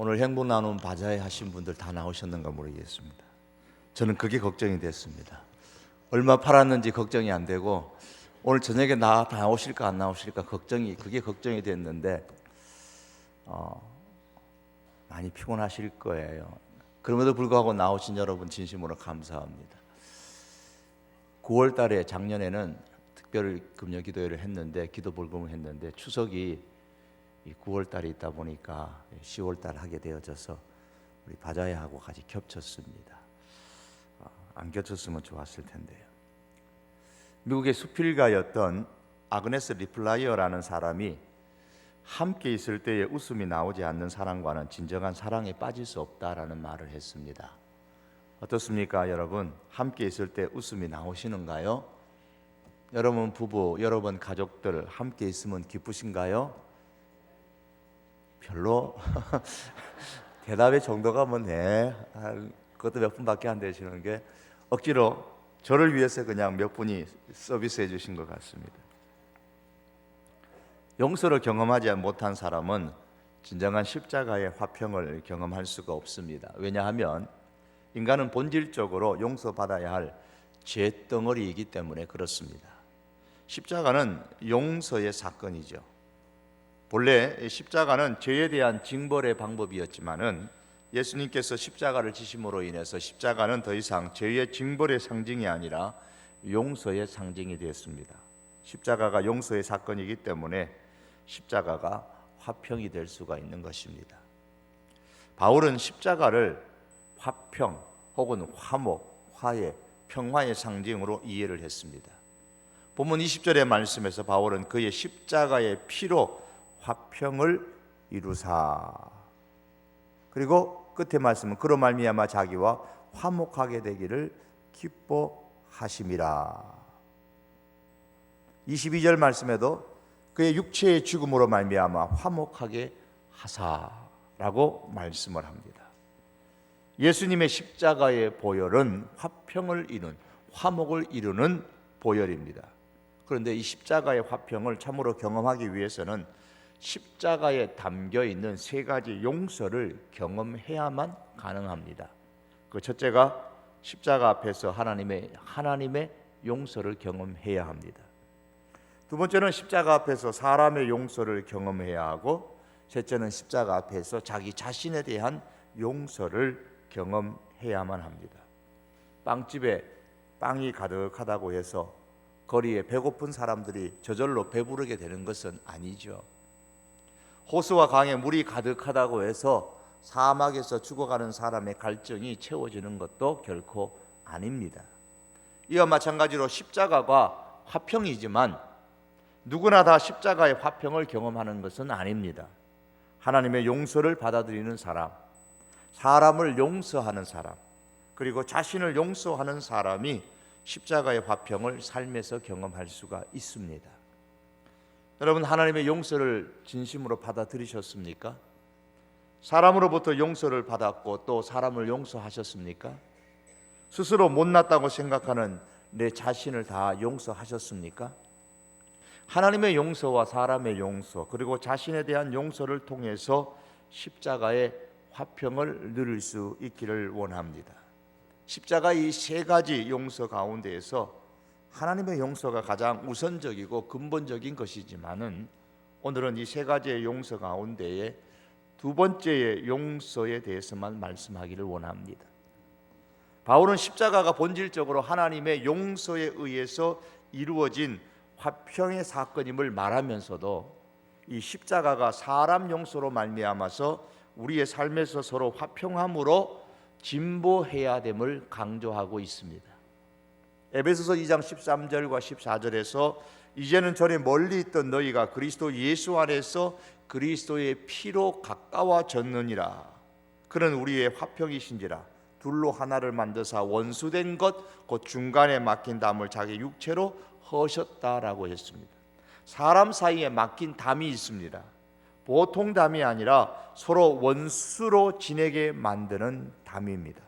오늘 행복 나눔 바자회 하신 분들 다 나오셨는가 모르겠습니다. 저는 그게 걱정이 됐습니다. 얼마 팔았는지 걱정이 안 되고 오늘 저녁에 다 나오실까 안 나오실까 그게 걱정이 됐는데 많이 피곤하실 거예요. 그럼에도 불구하고 나오신 여러분 진심으로 감사합니다. 9월 달에 작년에는 특별 금요 기도회를 했는데 기도 불금을 했는데 추석이 9월 달에 있다 보니까 10월 달 하게 되어져서 우리 바자회하고 같이 겹쳤습니다. 안 겹쳤으면 좋았을 텐데요. 미국의 수필가였던 아그네스 리플라이어라는 사람이 함께 있을 때에 웃음이 나오지 않는 사람과는 진정한 사랑에 빠질 수 없다라는 말을 했습니다. 어떻습니까, 여러분? 함께 있을 때 웃음이 나오시는가요? 여러분 부부, 여러분 가족들 함께 있으면 기쁘신가요? 별로 대답의 정도가 그것도 몇 분밖에 안 되시는 게 억지로 저를 위해서 그냥 몇 분이 서비스해 주신 것 같습니다. 용서를 경험하지 못한 사람은 진정한 십자가의 화평을 경험할 수가 없습니다. 왜냐하면 인간은 본질적으로 용서받아야 할 죄덩어리이기 때문에 그렇습니다. 십자가는 용서의 사건이죠. 본래 십자가는 죄에 대한 징벌의 방법이었지만은 예수님께서 십자가를 지심으로 인해서 십자가는 더 이상 죄의 징벌의 상징이 아니라 용서의 상징이 되었습니다. 십자가가 용서의 사건이기 때문에 십자가가 화평이 될 수가 있는 것입니다. 바울은 십자가를 화평 혹은 화목, 화해, 평화의 상징으로 이해를 했습니다. 본문 20절의 말씀에서 바울은 그의 십자가의 피로 화평을 이루사, 그리고 끝에 말씀은 그로 말미암아 자기와 화목하게 되기를 기뻐하심이라. 22절 말씀에도 그의 육체의 죽음으로 말미암아 화목하게 하사라고 말씀을 합니다. 예수님의 십자가의 보혈은 화평을 이룬, 화목을 이루는 보혈입니다. 그런데 이 십자가의 화평을 참으로 경험하기 위해서는 십자가에 담겨 있는 세 가지 용서를 경험해야만 가능합니다. 그 첫째가 십자가 앞에서 하나님의 용서를 경험해야 합니다. 두 번째는 십자가 앞에서 사람의 용서를 경험해야 하고, 셋째는 십자가 앞에서 자기 자신에 대한 용서를 경험해야만 합니다. 빵집에 빵이 가득하다고 해서 거리에 배고픈 사람들이 저절로 배부르게 되는 것은 아니죠. 호수와 강에 물이 가득하다고 해서 사막에서 죽어가는 사람의 갈증이 채워지는 것도 결코 아닙니다. 이와 마찬가지로 십자가가 화평이지만 누구나 다 십자가의 화평을 경험하는 것은 아닙니다. 하나님의 용서를 받아들이는 사람, 사람을 용서하는 사람, 그리고 자신을 용서하는 사람이 십자가의 화평을 삶에서 경험할 수가 있습니다. 여러분, 하나님의 용서를 진심으로 받아들이셨습니까? 사람으로부터 용서를 받았고 또 사람을 용서하셨습니까? 스스로 못났다고 생각하는 내 자신을 다 용서하셨습니까? 하나님의 용서와 사람의 용서, 그리고 자신에 대한 용서를 통해서 십자가의 화평을 누릴 수 있기를 원합니다. 십자가 이 세 가지 용서 가운데에서 하나님의 용서가 가장 우선적이고 근본적인 것이지만은 오늘은 이 세 가지의 용서 가운데에 두 번째의 용서에 대해서만 말씀하기를 원합니다. 바울은 십자가가 본질적으로 하나님의 용서에 의해서 이루어진 화평의 사건임을 말하면서도 이 십자가가 사람 용서로 말미암아서 우리의 삶에서 서로 화평함으로 진보해야 됨을 강조하고 있습니다. 에베소서 2장 13절과 14절에서 이제는 전에 멀리 있던 너희가 그리스도 예수 안에서 그리스도의 피로 가까워졌느니라. 그는 우리의 화평이신지라. 둘로 하나를 만드사 원수된 것 곧 중간에 막힌 담을 자기 육체로 허셨다라고 했습니다. 사람 사이에 막힌 담이 있습니다. 보통 담이 아니라 서로 원수로 지내게 만드는 담입니다.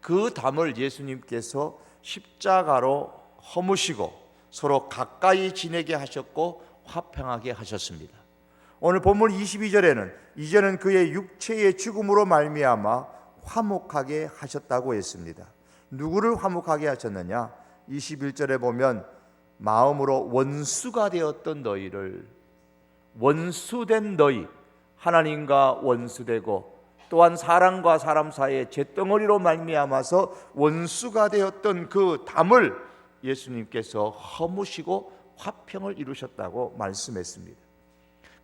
그 담을 예수님께서 십자가로 허무시고 서로 가까이 지내게 하셨고 화평하게 하셨습니다. 오늘 본문 22절에는 이제는 그의 육체의 죽음으로 말미암아 화목하게 하셨다고 했습니다. 누구를 화목하게 하셨느냐? 21절에 보면 마음으로 원수가 되었던 너희를, 원수된 너희, 하나님과 원수되고 또한 사람과 사람 사이의 잿덩어리로 말미암아서 원수가 되었던 그 담을 예수님께서 허무시고 화평을 이루셨다고 말씀했습니다.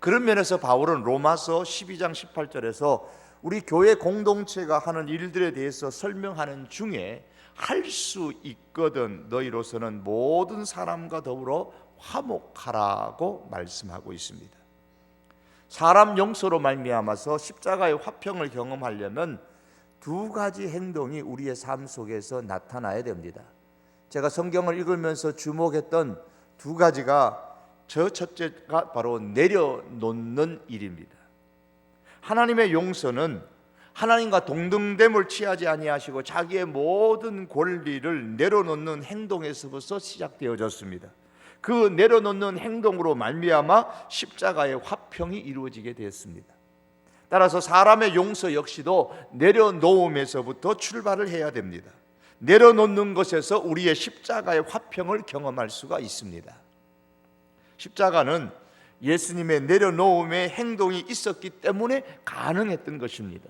그런 면에서 바울은 로마서 12장 18절에서 우리 교회 공동체가 하는 일들에 대해서 설명하는 중에 할 수 있거든 너희로서는 모든 사람과 더불어 화목하라고 말씀하고 있습니다. 사람 용서로 말미암아서 십자가의 화평을 경험하려면 두 가지 행동이 우리의 삶 속에서 나타나야 됩니다. 제가 성경을 읽으면서 주목했던 두 가지가 저 첫째가 바로 내려놓는 일입니다. 하나님의 용서는 하나님과 동등됨을 취하지 아니하시고 자기의 모든 권리를 내려놓는 행동에서부터 시작되어졌습니다. 그 내려놓는 행동으로 말미암아 십자가의 화평이 이루어지게 되었습니다. 따라서 사람의 용서 역시도 내려놓음에서부터 출발을 해야 됩니다. 내려놓는 것에서 우리의 십자가의 화평을 경험할 수가 있습니다. 십자가는 예수님의 내려놓음의 행동이 있었기 때문에 가능했던 것입니다.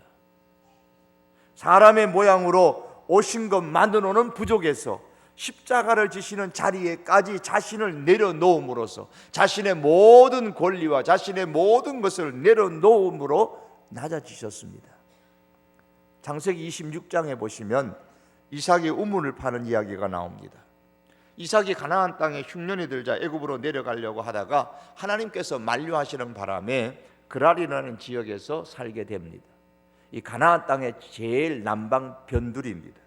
사람의 모양으로 오신 것만으로는 부족해서 십자가를 지시는 자리에까지 자신을 내려놓음으로써 자신의 모든 권리와 자신의 모든 것을 내려놓음으로 낮아지셨습니다. 창세기 26장에 보시면 이삭이 우물을 파는 이야기가 나옵니다. 이삭이 가나안 땅에 흉년이 들자 애굽으로 내려가려고 하다가 하나님께서 만류하시는 바람에 그랄이라는 지역에서 살게 됩니다. 이 가나안 땅의 제일 남방 변두리입니다.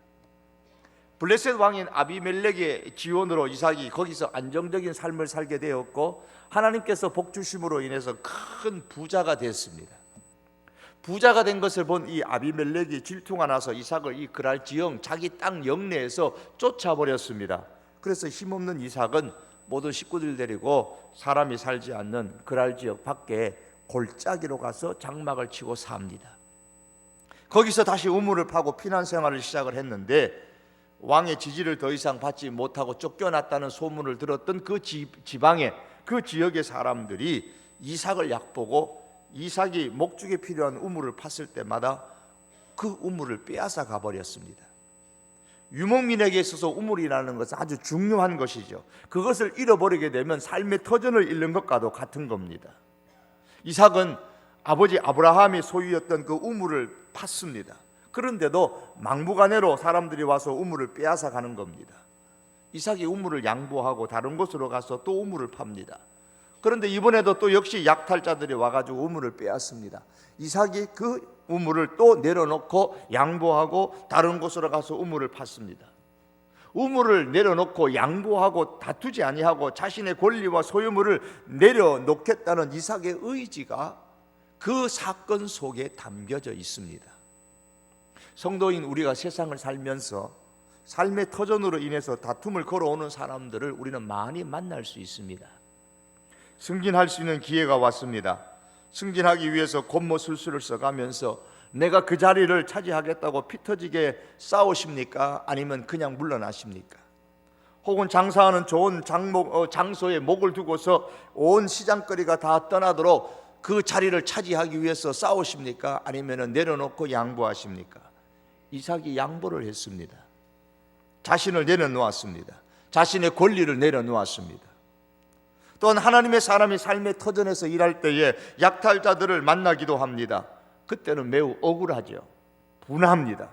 블레셋 왕인 아비멜렉의 지원으로 이삭이 거기서 안정적인 삶을 살게 되었고 하나님께서 복 주심으로 인해서 큰 부자가 됐습니다. 부자가 된 것을 본 이 아비멜렉이 질투가 나서 이삭을 이 그랄 지형 자기 땅 영내에서 쫓아버렸습니다. 그래서 힘없는 이삭은 모든 식구들 데리고 사람이 살지 않는 그랄 지역 밖에 골짜기로 가서 장막을 치고 삽니다. 거기서 다시 우물을 파고 피난 생활을 시작을 했는데 왕의 지지를 더 이상 받지 못하고 쫓겨났다는 소문을 들었던 그 지방의 그 지역의 사람들이 이삭을 약보고 이삭이 목축에 필요한 우물을 팠을 때마다 그 우물을 빼앗아 가버렸습니다. 유목민에게 있어서 우물이라는 것은 아주 중요한 것이죠. 그것을 잃어버리게 되면 삶의 터전을 잃는 것과도 같은 겁니다. 이삭은 아버지 아브라함이 소유였던 그 우물을 팠습니다. 그런데도 막무가내로 사람들이 와서 우물을 빼앗아 가는 겁니다. 이삭이 우물을 양보하고 다른 곳으로 가서 또 우물을 팝니다. 그런데 이번에도 또 역시 약탈자들이 와가지고 우물을 빼앗습니다. 이삭이 그 우물을 또 내려놓고 양보하고 다른 곳으로 가서 우물을 팠습니다. 우물을 내려놓고 양보하고 다투지 아니하고 자신의 권리와 소유물을 내려놓겠다는 이삭의 의지가 그 사건 속에 담겨져 있습니다. 성도인 우리가 세상을 살면서 삶의 터전으로 인해서 다툼을 걸어오는 사람들을 우리는 많이 만날 수 있습니다. 승진할 수 있는 기회가 왔습니다. 승진하기 위해서 권모술수를 써가면서 내가 그 자리를 차지하겠다고 피 터지게 싸우십니까? 아니면 그냥 물러나십니까? 혹은 장사하는 좋은 장소에 목을 두고서 온 시장거리가 다 떠나도록 그 자리를 차지하기 위해서 싸우십니까? 아니면 내려놓고 양보하십니까? 이삭이 양보를 했습니다. 자신을 내려놓았습니다. 자신의 권리를 내려놓았습니다. 또한 하나님의 사람이 삶의 터전에서 일할 때에 약탈자들을 만나기도 합니다. 그때는 매우 억울하죠. 분합니다.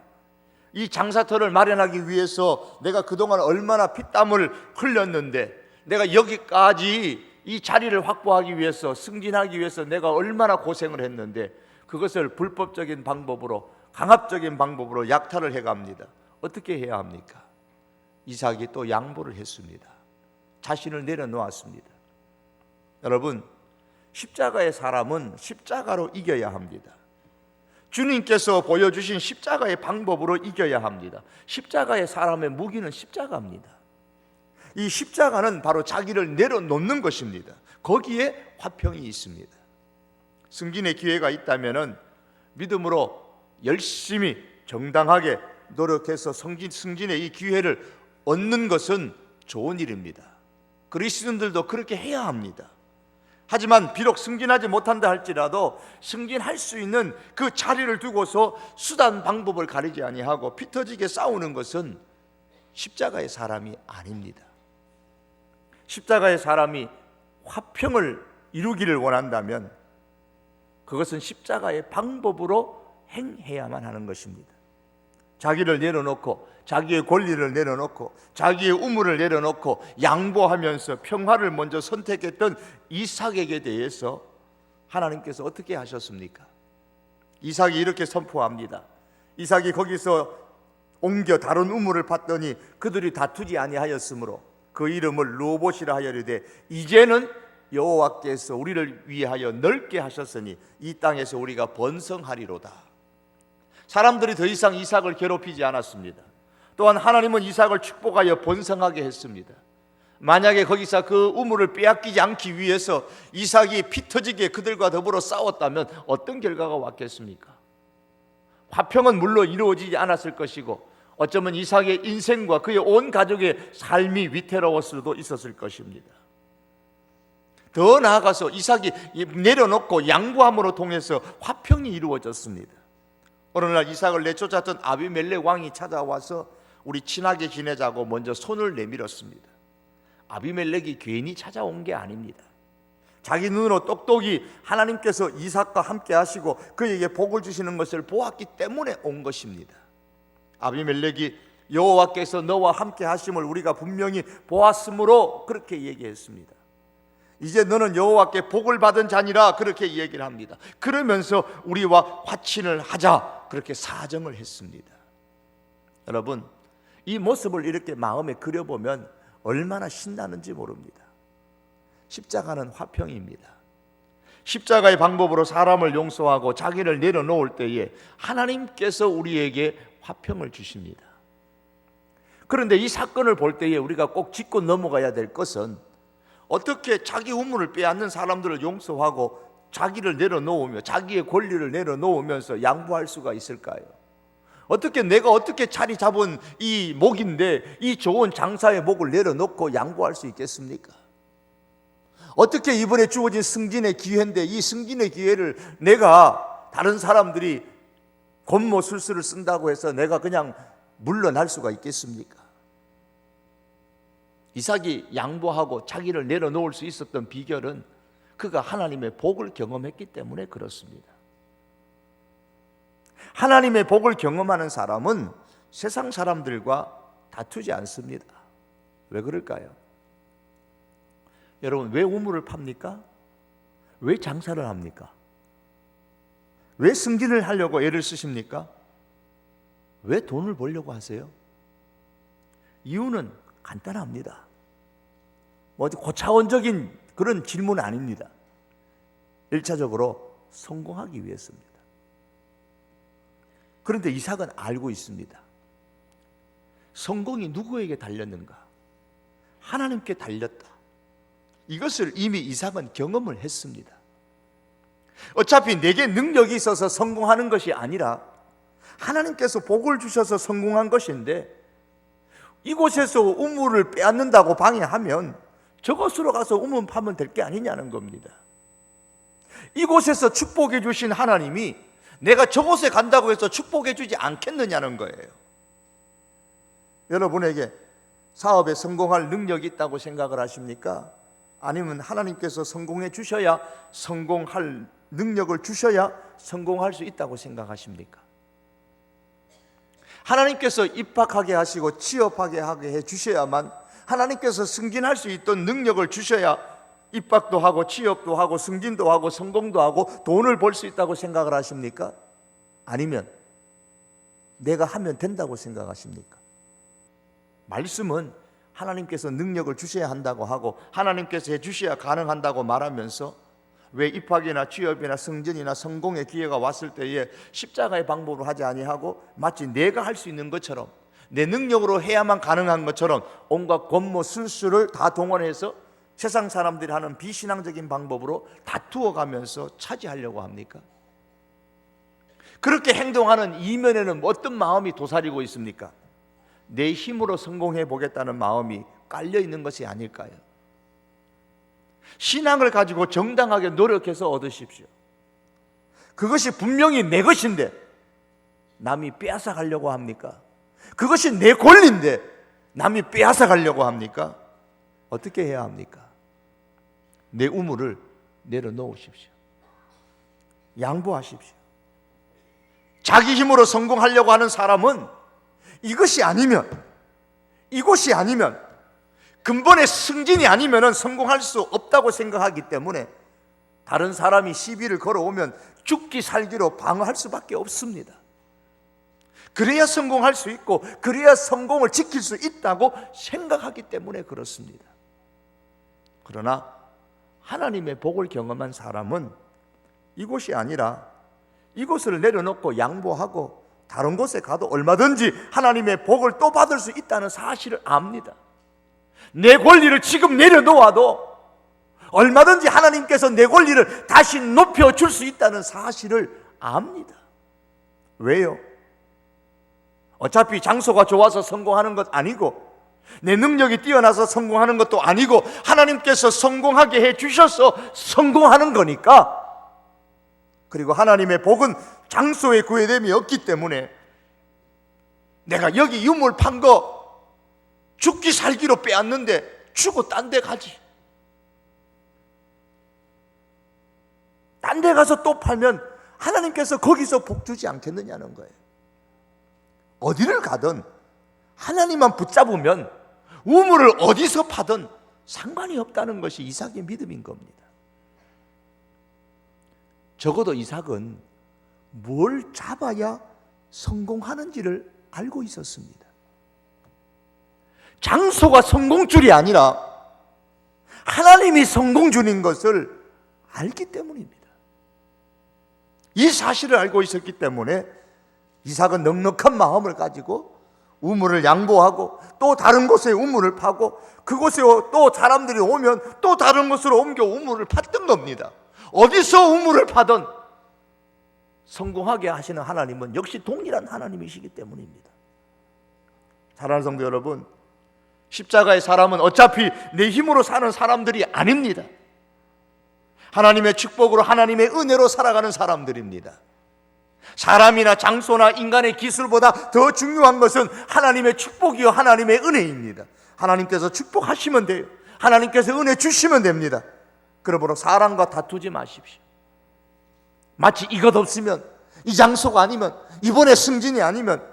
이 장사터를 마련하기 위해서 내가 그동안 얼마나 피땀을 흘렸는데, 내가 여기까지 이 자리를 확보하기 위해서, 승진하기 위해서 내가 얼마나 고생을 했는데 그것을 불법적인 방법으로, 강압적인 방법으로 약탈을 해갑니다. 어떻게 해야 합니까? 이삭이 또 양보를 했습니다. 자신을 내려놓았습니다. 여러분, 십자가의 사람은 십자가로 이겨야 합니다. 주님께서 보여주신 십자가의 방법으로 이겨야 합니다. 십자가의 사람의 무기는 십자가입니다. 이 십자가는 바로 자기를 내려놓는 것입니다. 거기에 화평이 있습니다. 승진의 기회가 있다면은 믿음으로 열심히 정당하게 노력해서 승진의 이 기회를 얻는 것은 좋은 일입니다. 그리스도인들도 그렇게 해야 합니다. 하지만 비록 승진하지 못한다 할지라도 승진할 수 있는 그 자리를 두고서 수단 방법을 가리지 아니하고 피 터지게 싸우는 것은 십자가의 사람이 아닙니다. 십자가의 사람이 화평을 이루기를 원한다면 그것은 십자가의 방법으로 행해야만 하는 것입니다. 자기를 내려놓고 자기의 권리를 내려놓고 자기의 우물을 내려놓고 양보하면서 평화를 먼저 선택했던 이삭에게 대해서 하나님께서 어떻게 하셨습니까? 이삭이 이렇게 선포합니다. 이삭이 거기서 옮겨 다른 우물을 봤더니 그들이 다투지 아니하였으므로 그 이름을 르호봇이라 하여리되 이제는 여호와께서 우리를 위하여 넓게 하셨으니 이 땅에서 우리가 번성하리로다. 사람들이 더 이상 이삭을 괴롭히지 않았습니다. 또한 하나님은 이삭을 축복하여 번성하게 했습니다. 만약에 거기서 그 우물을 빼앗기지 않기 위해서 이삭이 피 터지게 그들과 더불어 싸웠다면 어떤 결과가 왔겠습니까? 화평은 물론 이루어지지 않았을 것이고 어쩌면 이삭의 인생과 그의 온 가족의 삶이 위태로울 수도 있었을 것입니다. 더 나아가서 이삭이 내려놓고 양보함으로 통해서 화평이 이루어졌습니다. 어느 날 이삭을 내쫓았던 아비멜렉 왕이 찾아와서 우리 친하게 지내자고 먼저 손을 내밀었습니다. 아비멜렉이 괜히 찾아온 게 아닙니다. 자기 눈으로 똑똑히 하나님께서 이삭과 함께 하시고 그에게 복을 주시는 것을 보았기 때문에 온 것입니다. 아비멜렉이 여호와께서 너와 함께 하심을 우리가 분명히 보았으므로 그렇게 얘기했습니다. 이제 너는 여호와께 복을 받은 자니라 그렇게 얘기를 합니다. 그러면서 우리와 화친을 하자 그렇게 사정을 했습니다. 여러분, 이 모습을 이렇게 마음에 그려보면 얼마나 신나는지 모릅니다. 십자가는 화평입니다. 십자가의 방법으로 사람을 용서하고 자기를 내려놓을 때에 하나님께서 우리에게 화평을 주십니다. 그런데 이 사건을 볼 때에 우리가 꼭 짚고 넘어가야 될 것은 어떻게 자기 우물을 빼앗는 사람들을 용서하고 자기를 내려놓으며 자기의 권리를 내려놓으면서 양보할 수가 있을까요? 내가 어떻게 자리 잡은 이 목인데 이 좋은 장사의 목을 내려놓고 양보할 수 있겠습니까? 어떻게 이번에 주어진 승진의 기회인데 이 승진의 기회를 내가 다른 사람들이 권모술수를 쓴다고 해서 내가 그냥 물러날 수가 있겠습니까? 이삭이 양보하고 자기를 내려놓을 수 있었던 비결은 그가 하나님의 복을 경험했기 때문에 그렇습니다. 하나님의 복을 경험하는 사람은 세상 사람들과 다투지 않습니다. 왜 그럴까요? 여러분, 왜 우물을 팝니까? 왜 장사를 합니까? 왜 승진을 하려고 애를 쓰십니까? 왜 돈을 벌려고 하세요? 이유는 간단합니다. 고차원적인 그런 질문은 아닙니다. 1차적으로 성공하기 위해서입니다. 그런데 이삭은 알고 있습니다. 성공이 누구에게 달렸는가? 하나님께 달렸다. 이것을 이미 이삭은 경험을 했습니다. 어차피 내게 능력이 있어서 성공하는 것이 아니라 하나님께서 복을 주셔서 성공한 것인데 이곳에서 우물을 빼앗는다고 방해하면 저곳으로 가서 우물 파면 될 게 아니냐는 겁니다. 이곳에서 축복해 주신 하나님이 내가 저곳에 간다고 해서 축복해 주지 않겠느냐는 거예요. 여러분에게 사업에 성공할 능력이 있다고 생각을 하십니까? 아니면 하나님께서 성공해 주셔야, 성공할 능력을 주셔야 성공할 수 있다고 생각하십니까? 하나님께서 입학하게 하시고 취업하게 하게 해 주셔야만, 하나님께서 승진할 수 있던 능력을 주셔야 입학도 하고 취업도 하고 승진도 하고 성공도 하고 돈을 벌 수 있다고 생각을 하십니까? 아니면 내가 하면 된다고 생각하십니까? 말씀은 하나님께서 능력을 주셔야 한다고 하고 하나님께서 해주셔야 가능한다고 말하면서 왜 입학이나 취업이나 승진이나 성공의 기회가 왔을 때에 십자가의 방법으로 하지 아니하고 마치 내가 할 수 있는 것처럼, 내 능력으로 해야만 가능한 것처럼 온갖 권모 술수를 다 동원해서 세상 사람들이 하는 비신앙적인 방법으로 다투어 가면서 차지하려고 합니까? 그렇게 행동하는 이면에는 어떤 마음이 도사리고 있습니까? 내 힘으로 성공해 보겠다는 마음이 깔려 있는 것이 아닐까요? 신앙을 가지고 정당하게 노력해서 얻으십시오. 그것이 분명히 내 것인데 남이 빼앗아 가려고 합니까? 그것이 내 권리인데 남이 빼앗아 가려고 합니까? 어떻게 해야 합니까? 내 우물을 내려놓으십시오. 양보하십시오. 자기 힘으로 성공하려고 하는 사람은 이것이 아니면, 이곳이 아니면, 근본의 승진이 아니면 성공할 수 없다고 생각하기 때문에 다른 사람이 시비를 걸어오면 죽기 살기로 방어할 수밖에 없습니다. 그래야 성공할 수 있고 그래야 성공을 지킬 수 있다고 생각하기 때문에 그렇습니다. 그러나 하나님의 복을 경험한 사람은 이곳이 아니라 이곳을 내려놓고 양보하고 다른 곳에 가도 얼마든지 하나님의 복을 또 받을 수 있다는 사실을 압니다. 내 권리를 지금 내려놓아도 얼마든지 하나님께서 내 권리를 다시 높여줄 수 있다는 사실을 압니다. 왜요? 어차피 장소가 좋아서 성공하는 것 아니고 내 능력이 뛰어나서 성공하는 것도 아니고 하나님께서 성공하게 해주셔서 성공하는 거니까. 그리고 하나님의 복은 장소에 구애됨이 없기 때문에 내가 여기 유물 판 거 죽기 살기로 빼앗는데 주고 딴 데 가지. 딴 데 가서 또 팔면 하나님께서 거기서 복 주지 않겠느냐는 거예요. 어디를 가든 하나님만 붙잡으면 우물을 어디서 파든 상관이 없다는 것이 이삭의 믿음인 겁니다. 적어도 이삭은 뭘 잡아야 성공하는지를 알고 있었습니다. 장소가 성공줄이 아니라 하나님이 성공줄인 것을 알기 때문입니다. 이 사실을 알고 있었기 때문에 이삭은 넉넉한 마음을 가지고 우물을 양보하고 또 다른 곳에 우물을 파고 그곳에 또 사람들이 오면 또 다른 곳으로 옮겨 우물을 팠던 겁니다. 어디서 우물을 파든 성공하게 하시는 하나님은 역시 동일한 하나님이시기 때문입니다. 사랑하는 성도 여러분, 십자가의 사람은 어차피 내 힘으로 사는 사람들이 아닙니다. 하나님의 축복으로 하나님의 은혜로 살아가는 사람들입니다. 사람이나 장소나 인간의 기술보다 더 중요한 것은 하나님의 축복이요 하나님의 은혜입니다. 하나님께서 축복하시면 돼요. 하나님께서 은혜 주시면 됩니다. 그러므로 사람과 다투지 마십시오. 마치 이것 없으면, 이 장소가 아니면, 이번에 승진이 아니면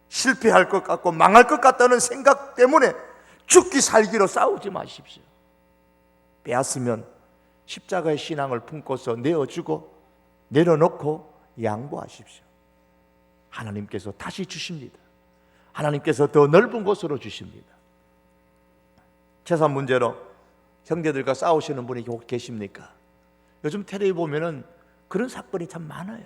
실패할 것 같고 망할 것 같다는 생각 때문에 죽기 살기로 싸우지 마십시오. 빼앗으면 십자가의 신앙을 품고서 내어주고 내려놓고 양보하십시오. 하나님께서 다시 주십니다. 하나님께서 더 넓은 곳으로 주십니다. 재산 문제로 형제들과 싸우시는 분이 혹 계십니까? 요즘 텔레비 보면은 그런 사건이 참 많아요.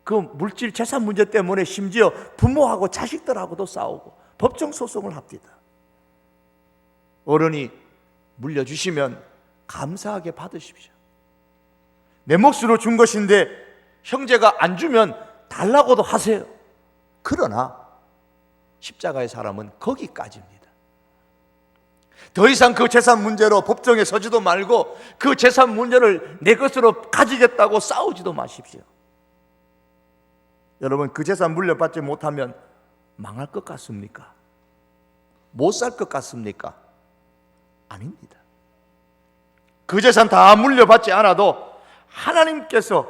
그 물질 재산 문제 때문에 심지어 부모하고 자식들하고도 싸우고 법정 소송을 합니다. 어른이 물려주시면 감사하게 받으십시오. 내 몫으로 준 것인데 형제가 안 주면 달라고도 하세요. 그러나 십자가의 사람은 거기까지입니다. 더 이상 그 재산 문제로 법정에 서지도 말고 그 재산 문제를 내 것으로 가지겠다고 싸우지도 마십시오. 여러분, 그 재산 물려받지 못하면 망할 것 같습니까? 못 살 것 같습니까? 아닙니다. 그 재산 다 물려받지 않아도 하나님께서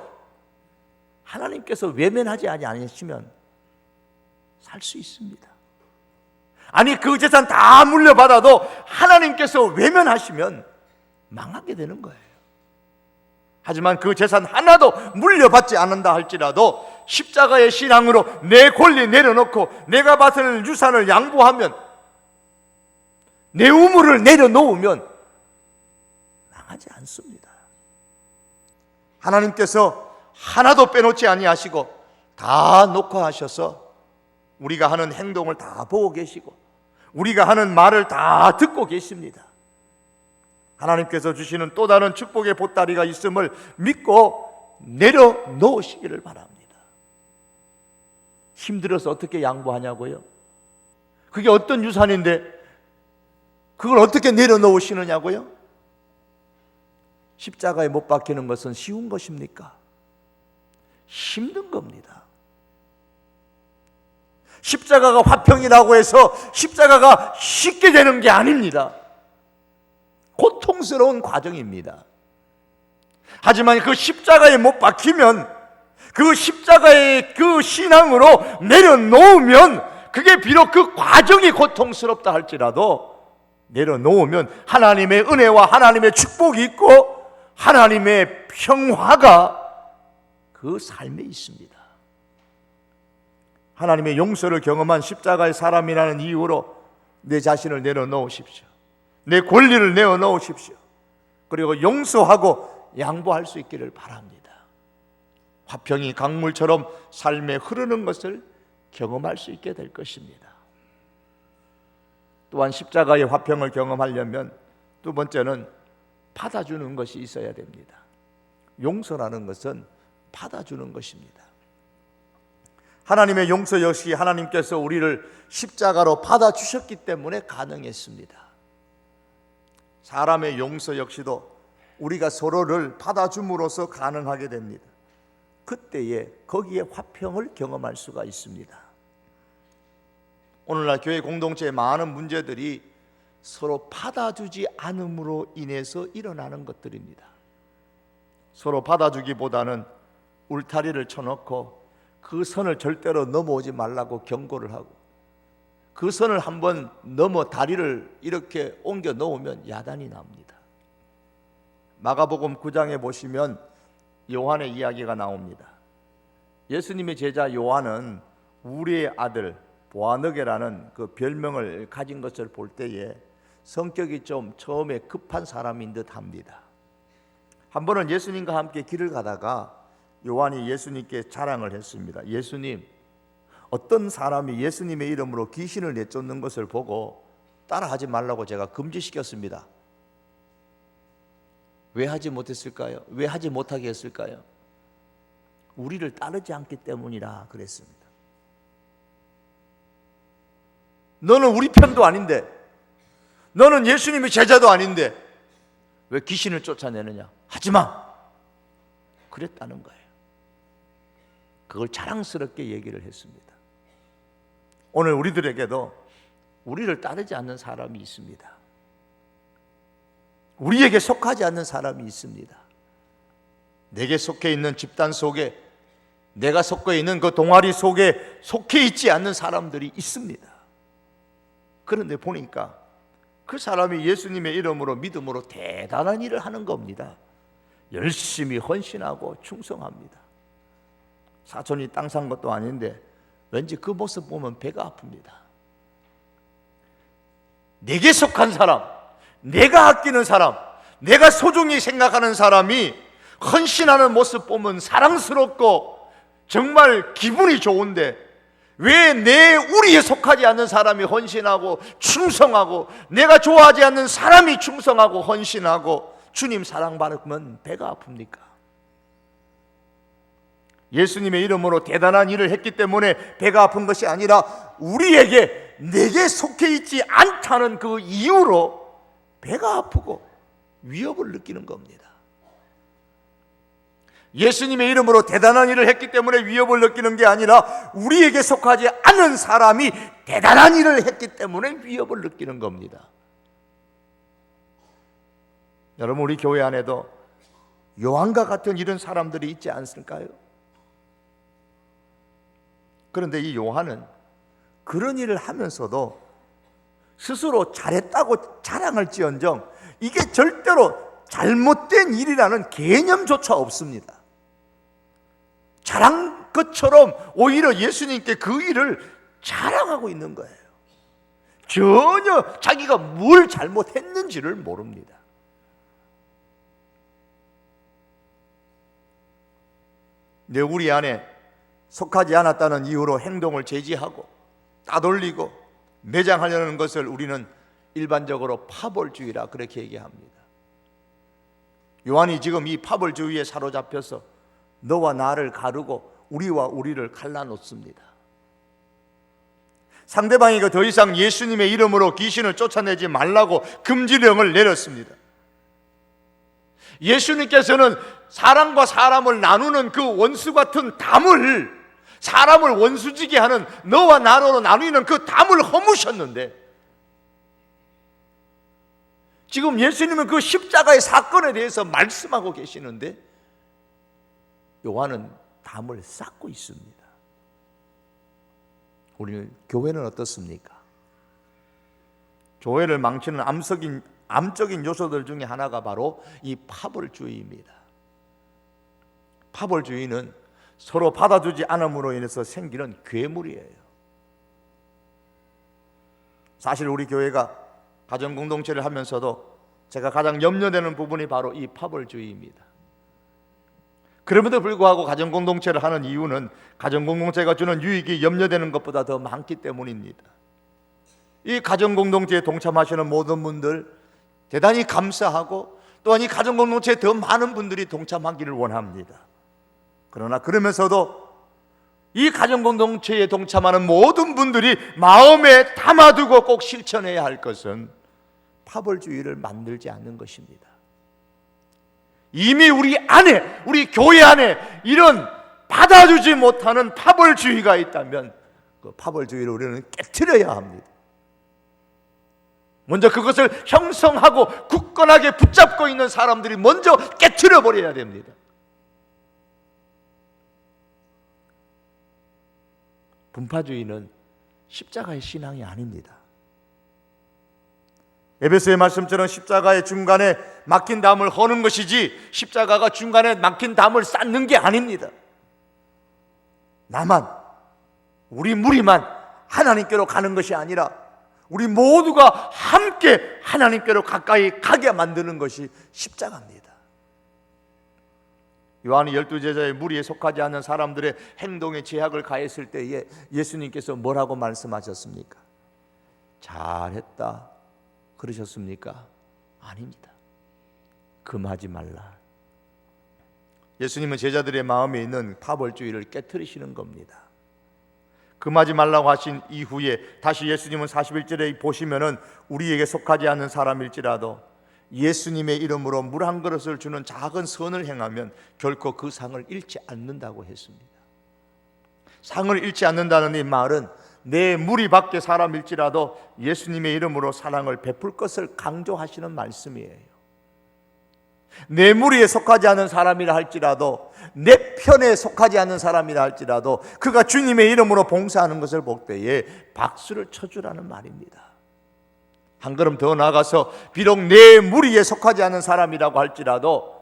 외면하지 않으시면 살 수 있습니다. 아니, 그 재산 다 물려받아도 하나님께서 외면하시면 망하게 되는 거예요. 하지만 그 재산 하나도 물려받지 않는다 할지라도 십자가의 신앙으로 내 권리 내려놓고 내가 받은 유산을 양보하면, 내 우물을 내려놓으면 망하지 않습니다. 하나님께서 하나도 빼놓지 아니하시고 다 녹화하셔서 우리가 하는 행동을 다 보고 계시고 우리가 하는 말을 다 듣고 계십니다. 하나님께서 주시는 또 다른 축복의 보따리가 있음을 믿고 내려놓으시기를 바랍니다. 힘들어서 어떻게 양보하냐고요? 그게 어떤 유산인데 그걸 어떻게 내려놓으시느냐고요? 십자가에 못 박히는 것은 쉬운 것입니까? 힘든 겁니다. 십자가가 화평이라고 해서 십자가가 쉽게 되는 게 아닙니다. 고통스러운 과정입니다. 하지만 그 십자가에 못 박히면, 그 십자가의 그 신앙으로 내려놓으면, 그게 비록 그 과정이 고통스럽다 할지라도 내려놓으면 하나님의 은혜와 하나님의 축복이 있고 하나님의 평화가 그 삶에 있습니다. 하나님의 용서를 경험한 십자가의 사람이라는 이유로 내 자신을 내려놓으십시오. 내 권리를 내어놓으십시오. 그리고 용서하고 양보할 수 있기를 바랍니다. 화평이 강물처럼 삶에 흐르는 것을 경험할 수 있게 될 것입니다. 또한 십자가의 화평을 경험하려면 두 번째는 받아주는 것이 있어야 됩니다. 용서라는 것은 받아주는 것입니다. 하나님의 용서 역시 하나님께서 우리를 십자가로 받아주셨기 때문에 가능했습니다. 사람의 용서 역시도 우리가 서로를 받아줌으로써 가능하게 됩니다. 그때에 거기에 화평을 경험할 수가 있습니다. 오늘날 교회 공동체의 많은 문제들이 서로 받아주지 않음으로 인해서 일어나는 것들입니다. 서로 받아주기보다는 울타리를 쳐놓고 그 선을 절대로 넘어오지 말라고 경고를 하고, 그 선을 한번 넘어 다리를 이렇게 옮겨 놓으면 야단이 납니다. 마가복음 9장에 보시면 요한의 이야기가 나옵니다. 예수님의 제자 요한은 우리의 아들 보아너게라는 그 별명을 가진 것을 볼 때에 성격이 좀 처음에 급한 사람인 듯 합니다. 한 번은 예수님과 함께 길을 가다가 요한이 예수님께 자랑을 했습니다. 예수님, 어떤 사람이 예수님의 이름으로 귀신을 내쫓는 것을 보고 따라하지 말라고 제가 금지시켰습니다. 왜 하지 못했을까요? 왜 하지 못하게 했을까요? 우리를 따르지 않기 때문이라 그랬습니다. 너는 우리 편도 아닌데, 너는 예수님의 제자도 아닌데 왜 귀신을 쫓아내느냐? 하지마! 그랬다는 거예요. 그걸 자랑스럽게 얘기를 했습니다. 오늘 우리들에게도 우리를 따르지 않는 사람이 있습니다. 우리에게 속하지 않는 사람이 있습니다. 내게 속해 있는 집단 속에, 내가 속해 있는 그 동아리 속에 속해 있지 않는 사람들이 있습니다. 그런데 보니까 그 사람이 예수님의 이름으로 믿음으로 대단한 일을 하는 겁니다. 열심히 헌신하고 충성합니다. 사촌이 땅 산 것도 아닌데 왠지 그 모습 보면 배가 아픕니다. 내게 속한 사람, 내가 아끼는 사람, 내가 소중히 생각하는 사람이 헌신하는 모습 보면 사랑스럽고 정말 기분이 좋은데, 왜 우리에 속하지 않는 사람이 헌신하고 충성하고, 내가 좋아하지 않는 사람이 충성하고 헌신하고 주님 사랑받으면 배가 아픕니까? 예수님의 이름으로 대단한 일을 했기 때문에 배가 아픈 것이 아니라 우리에게, 내게 속해 있지 않다는 그 이유로 배가 아프고 위협을 느끼는 겁니다. 예수님의 이름으로 대단한 일을 했기 때문에 위협을 느끼는 게 아니라 우리에게 속하지 않은 사람이 대단한 일을 했기 때문에 위협을 느끼는 겁니다. 여러분, 우리 교회 안에도 요한과 같은 이런 사람들이 있지 않을까요? 그런데 이 요한은 그런 일을 하면서도 스스로 잘했다고 자랑할지언정 이게 절대로 잘못된 일이라는 개념조차 없습니다. 잘한 것처럼 오히려 예수님께 그 일을 자랑하고 있는 거예요. 전혀 자기가 뭘 잘못했는지를 모릅니다. 내 우리 안에 속하지 않았다는 이유로 행동을 제지하고 따돌리고 매장하려는 것을 우리는 일반적으로 파벌주의라 그렇게 얘기합니다. 요한이 지금 이 파벌주의에 사로잡혀서 너와 나를 가르고 우리와 우리를 갈라놓습니다. 상대방이 더 이상 예수님의 이름으로 귀신을 쫓아내지 말라고 금지령을 내렸습니다. 예수님께서는 사람과 사람을 나누는 그 원수 같은 담을, 사람을 원수지게 하는 너와 나로 나누는 그 담을 허무셨는데, 지금 예수님은 그 십자가의 사건에 대해서 말씀하고 계시는데 요한은 담을 쌓고 있습니다. 우리 교회는 어떻습니까? 교회를 망치는 암적인 요소들 중에 하나가 바로 이 파벌주의입니다. 파벌주의는 서로 받아주지 않음으로 인해서 생기는 괴물이에요. 사실 우리 교회가 가정공동체를 하면서도 제가 가장 염려되는 부분이 바로 이 파벌주의입니다. 그럼에도 불구하고 가정공동체를 하는 이유는 가정공동체가 주는 유익이 염려되는 것보다 더 많기 때문입니다. 이 가정공동체에 동참하시는 모든 분들 대단히 감사하고, 또한 이 가정공동체에 더 많은 분들이 동참하기를 원합니다. 그러나 그러면서도 이 가정공동체에 동참하는 모든 분들이 마음에 담아두고 꼭 실천해야 할 것은 파벌주의를 만들지 않는 것입니다. 이미 우리 안에, 우리 교회 안에 이런 받아주지 못하는 파벌주의가 있다면 그 파벌주의를 우리는 깨트려야 합니다. 먼저 그것을 형성하고 굳건하게 붙잡고 있는 사람들이 먼저 깨트려 버려야 됩니다. 분파주의는 십자가의 신앙이 아닙니다. 에베소의 말씀처럼 십자가의 중간에 막힌 담을 허는 것이지 십자가가 중간에 막힌 담을 쌓는 게 아닙니다. 나만, 우리 무리만 하나님께로 가는 것이 아니라 우리 모두가 함께 하나님께로 가까이 가게 만드는 것이 십자가입니다. 요한이 12제자의 무리에 속하지 않는 사람들의 행동에 제약을 가했을 때에 예수님께서 뭐라고 말씀하셨습니까? 잘했다 그러셨습니까? 아닙니다. 금하지 말라. 예수님은 제자들의 마음에 있는 파벌주의를 깨트리시는 겁니다. 금하지 말라고 하신 이후에 다시 예수님은 41절에 보시면은 우리에게 속하지 않는 사람일지라도 예수님의 이름으로 물 한 그릇을 주는 작은 선을 행하면 결코 그 상을 잃지 않는다고 했습니다. 상을 잃지 않는다는 이 말은 내 무리 밖의 사람일지라도 예수님의 이름으로 사랑을 베풀 것을 강조하시는 말씀이에요. 내 무리에 속하지 않은 사람이라 할지라도, 내 편에 속하지 않는 사람이라 할지라도 그가 주님의 이름으로 봉사하는 것을 볼 때에 박수를 쳐주라는 말입니다. 한 걸음 더 나아가서 비록 내 무리에 속하지 않은 사람이라고 할지라도,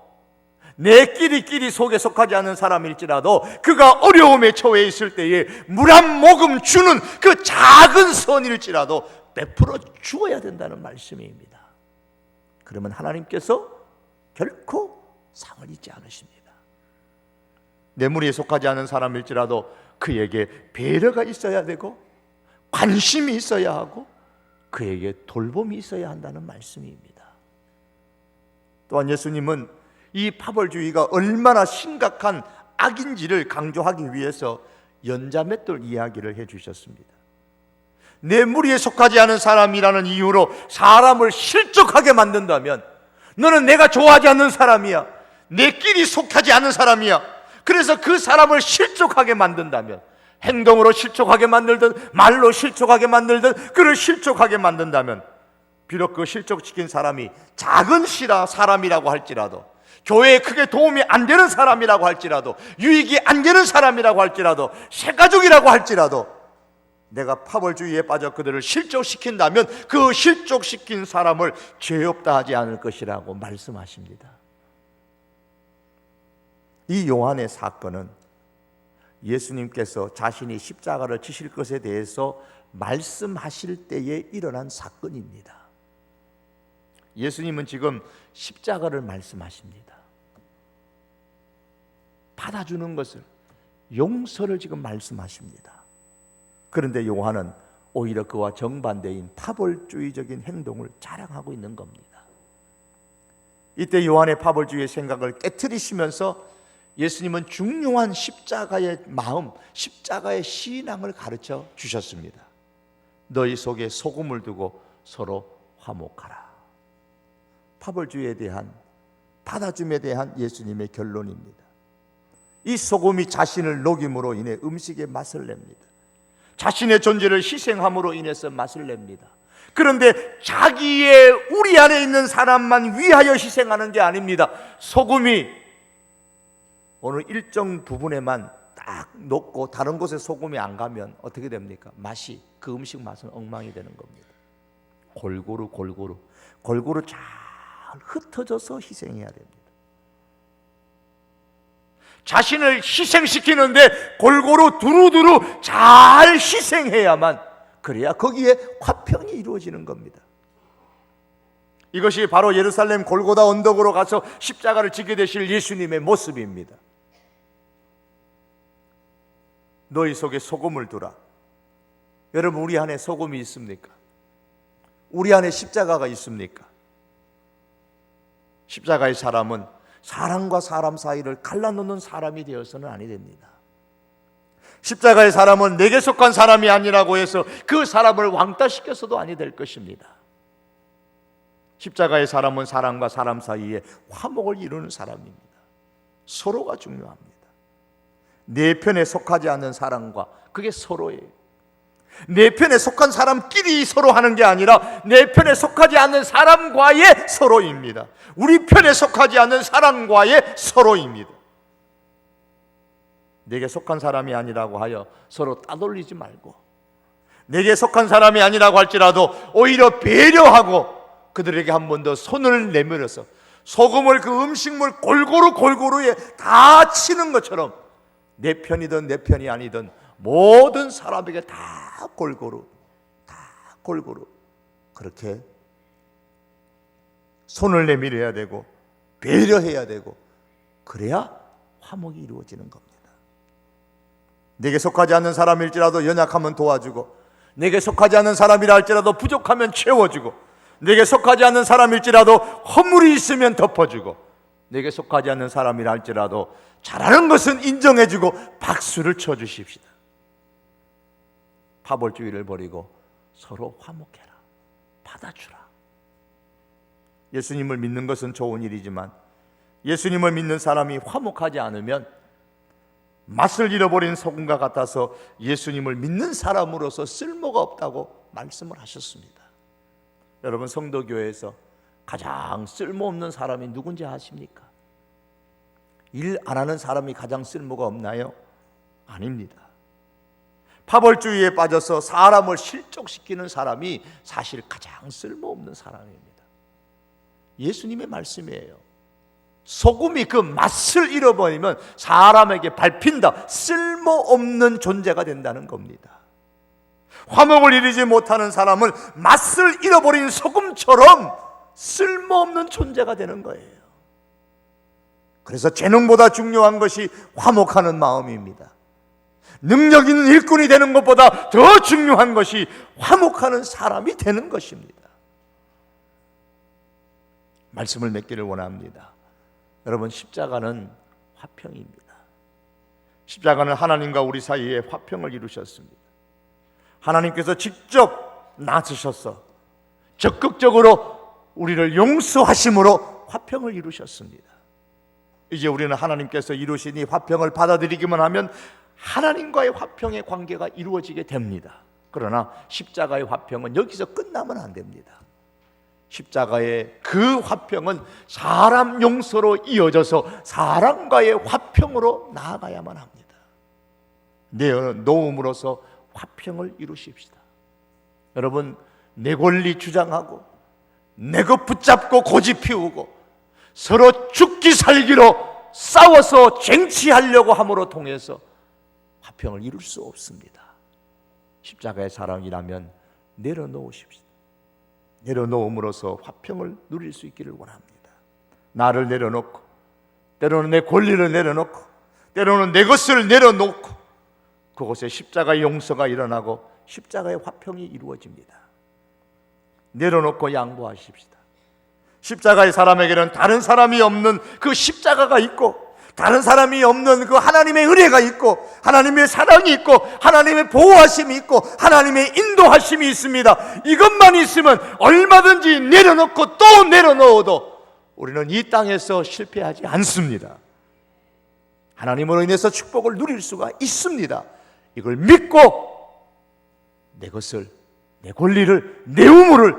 내 끼리 속에 속하지 않은 사람일지라도 그가 어려움에 처해 있을 때에 물 한 모금 주는 그 작은 선일지라도 베풀어 주어야 된다는 말씀입니다. 그러면 하나님께서 결코 상을 잊지 않으십니다. 내 무리에 속하지 않은 사람일지라도 그에게 배려가 있어야 되고 관심이 있어야 하고 그에게 돌봄이 있어야 한다는 말씀입니다. 또한 예수님은 이 파벌주의가 얼마나 심각한 악인지를 강조하기 위해서 연자맷돌 이야기를 해주셨습니다. 내 무리에 속하지 않은 사람이라는 이유로 사람을 실족하게 만든다면 너는 내가 좋아하지 않는 사람이야, 내 끼리 속하지 않는 사람이야, 그래서 그 사람을 실족하게 만든다면, 행동으로 실족하게 만들든 말로 실족하게 만들든 그를 실족하게 만든다면, 비록 그 실족시킨 사람이 작은 사람이라고 할지라도, 교회에 크게 도움이 안 되는 사람이라고 할지라도, 유익이 안 되는 사람이라고 할지라도, 새가족이라고 할지라도 내가 파벌주의에 빠져 그들을 실족시킨다면 그 실족시킨 사람을 죄 없다 하지 않을 것이라고 말씀하십니다. 이 요한의 사건은 예수님께서 자신이 십자가를 지실 것에 대해서 말씀하실 때에 일어난 사건입니다. 예수님은 지금 십자가를 말씀하십니다. 받아주는 것을, 용서를 지금 말씀하십니다. 그런데 요한은 오히려 그와 정반대인 파벌주의적인 행동을 자랑하고 있는 겁니다. 이때 요한의 파벌주의의 생각을 깨트리시면서 예수님은 중요한 십자가의 마음, 십자가의 신앙을 가르쳐 주셨습니다. 너희 속에 소금을 두고 서로 화목하라. 파벌주의에 대한, 받아줌에 대한 예수님의 결론입니다. 이 소금이 자신을 녹임으로 인해 음식의 맛을 냅니다. 자신의 존재를 희생함으로 인해서 맛을 냅니다. 그런데 자기의 우리 안에 있는 사람만 위하여 희생하는 게 아닙니다. 소금이 어느 일정 부분에만 딱 녹고 다른 곳에 소금이 안 가면 어떻게 됩니까? 맛이, 그 음식 맛은 엉망이 되는 겁니다. 골고루 잘 흩어져서 희생해야 됩니다. 자신을 희생시키는데 골고루 두루두루 잘 희생해야만, 그래야 거기에 화평이 이루어지는 겁니다. 이것이 바로 예루살렘 골고다 언덕으로 가서 십자가를 지게 되실 예수님의 모습입니다. 너희 속에 소금을 두라. 여러분, 우리 안에 소금이 있습니까? 우리 안에 십자가가 있습니까? 십자가의 사람은 사람과 사람 사이를 갈라놓는 사람이 되어서는 아니 됩니다. 십자가의 사람은 내게 속한 사람이 아니라고 해서 그 사람을 왕따시켜서도 아니 될 것입니다. 십자가의 사람은 사람과 사람 사이에 화목을 이루는 사람입니다. 서로가 중요합니다. 내 편에 속하지 않는 사람과, 그게 서로예요. 내 편에 속한 사람끼리 서로 하는 게 아니라 내 편에 속하지 않는 사람과의 서로입니다. 우리 편에 속하지 않는 사람과의 서로입니다. 내게 속한 사람이 아니라고 하여 서로 따돌리지 말고, 내게 속한 사람이 아니라고 할지라도 오히려 배려하고 그들에게 한 번 더 손을 내밀어서 소금을, 그 음식물 골고루에 다 치는 것처럼 내 편이든 내 편이 아니든 모든 사람에게 다 골고루 그렇게 손을 내밀어야 되고 배려해야 되고, 그래야 화목이 이루어지는 겁니다. 내게 속하지 않는 사람일지라도 연약하면 도와주고, 내게 속하지 않는 사람이라 할지라도 부족하면 채워주고, 내게 속하지 않는 사람일지라도 허물이 있으면 덮어주고, 내게 속하지 않는 사람이라 할지라도 잘하는 것은 인정해주고 박수를 쳐주십시다. 파벌주의를 버리고 서로 화목해라. 받아주라. 예수님을 믿는 것은 좋은 일이지만 예수님을 믿는 사람이 화목하지 않으면 맛을 잃어버린 소금과 같아서 예수님을 믿는 사람으로서 쓸모가 없다고 말씀을 하셨습니다. 여러분, 성도교회에서 가장 쓸모없는 사람이 누군지 아십니까? 일 안 하는 사람이 가장 쓸모가 없나요? 아닙니다. 파벌주의에 빠져서 사람을 실족시키는 사람이 사실 가장 쓸모없는 사람입니다. 예수님의 말씀이에요. 소금이 그 맛을 잃어버리면 사람에게 밟힌다, 쓸모없는 존재가 된다는 겁니다. 화목을 이루지 못하는 사람은 맛을 잃어버린 소금처럼 쓸모없는 존재가 되는 거예요. 그래서 재능보다 중요한 것이 화목하는 마음입니다. 능력 있는 일꾼이 되는 것보다 더 중요한 것이 화목하는 사람이 되는 것입니다. 말씀을 맺기를 원합니다. 여러분, 십자가는 화평입니다. 십자가는 하나님과 우리 사이에 화평을 이루셨습니다. 하나님께서 직접 나서셔서 적극적으로 우리를 용서하심으로 화평을 이루셨습니다. 이제 우리는 하나님께서 이루신 이 화평을 받아들이기만 하면 하나님과의 화평의 관계가 이루어지게 됩니다. 그러나 십자가의 화평은 여기서 끝나면 안 됩니다. 십자가의 그 화평은 사람 용서로 이어져서 사람과의 화평으로 나아가야만 합니다. 내놓음으로써 화평을 이루십시다. 여러분, 내 권리 주장하고 내 것 붙잡고 고집 피우고 서로 죽기 살기로 싸워서 쟁취하려고 함으로 통해서 화평을 이룰 수 없습니다. 십자가의 사랑이라면 내려놓으십시다. 내려놓음으로써 화평을 누릴 수 있기를 원합니다. 나를 내려놓고, 때로는 내 권리를 내려놓고, 때로는 내 것을 내려놓고, 그곳에 십자가의 용서가 일어나고 십자가의 화평이 이루어집니다. 내려놓고 양보하십시다. 십자가의 사람에게는 다른 사람이 없는 그 십자가가 있고, 다른 사람이 없는 그 하나님의 은혜가 있고, 하나님의 사랑이 있고, 하나님의 보호하심이 있고, 하나님의 인도하심이 있습니다. 이것만 있으면 얼마든지 내려놓고 또 내려놓아도 우리는 이 땅에서 실패하지 않습니다. 하나님으로 인해서 축복을 누릴 수가 있습니다. 이걸 믿고 내 것을, 내 권리를, 내 의무를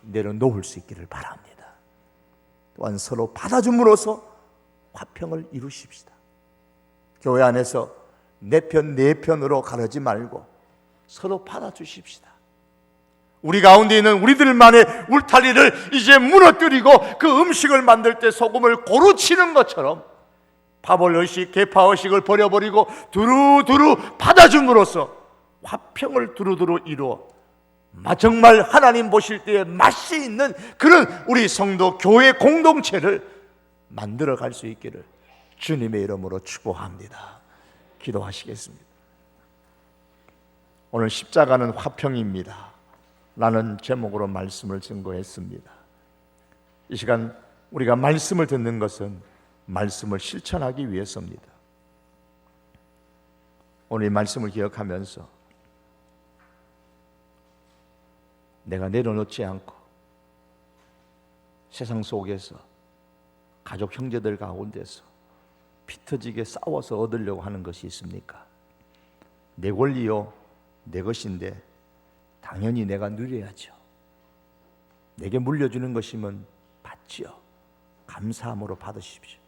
내려놓을 수 있기를 바랍니다. 또한 서로 받아줌으로써 화평을 이루십시다. 교회 안에서 내 편, 내 편으로 가르지 말고 서로 받아주십시다. 우리 가운데 있는 우리들만의 울타리를 이제 무너뜨리고 그 음식을 만들 때 소금을 고루 치는 것처럼 파벌의식, 계파의식을 버려버리고 두루두루 받아줌으로써 화평을 두루두루 이루어 정말 하나님 보실 때에 맛이 있는 그런 우리 성도 교회 공동체를 만들어 갈 수 있기를 주님의 이름으로 축복합니다. 기도하시겠습니다. 오늘 십자가는 화평입니다 라는 제목으로 말씀을 증거했습니다. 이 시간 우리가 말씀을 듣는 것은 말씀을 실천하기 위해서입니다. 오늘 이 말씀을 기억하면서 내가 내려놓지 않고 세상 속에서 가족 형제들 가운데서 피 터지게 싸워서 얻으려고 하는 것이 있습니까? 내 권리요, 내 것인데 당연히 내가 누려야죠. 내게 물려주는 것이면 받지요. 감사함으로 받으십시오.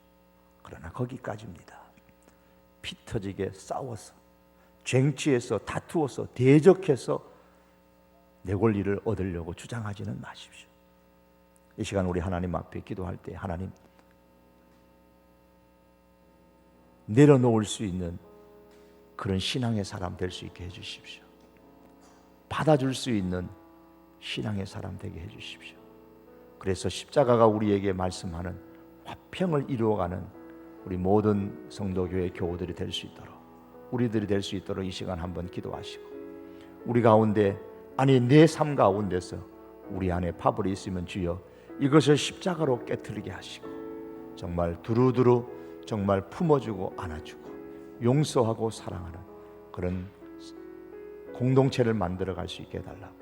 그러나 거기까지입니다. 피 터지게 싸워서, 쟁취해서, 다투어서, 대적해서 내 권리를 얻으려고 주장하지는 마십시오. 이 시간 우리 하나님 앞에 기도할 때 하나님, 내려놓을 수 있는 그런 신앙의 사람 될 수 있게 해주십시오. 받아줄 수 있는 신앙의 사람 되게 해주십시오. 그래서 십자가가 우리에게 말씀하는 화평을 이루어가는 우리 모든 성도교회 교우들이 될 수 있도록, 우리들이 될 수 있도록 이 시간 한번 기도하시고, 우리 가운데, 아니 내 삶 가운데서 우리 안에 파벌이 있으면 주여 이것을 십자가로 깨트리게 하시고 정말 두루두루 정말 품어주고 안아주고 용서하고 사랑하는 그런 공동체를 만들어 갈 수 있게 해달라고,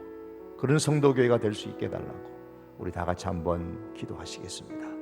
그런 성도교회가 될 수 있게 해달라고 우리 다 같이 한번 기도하시겠습니다.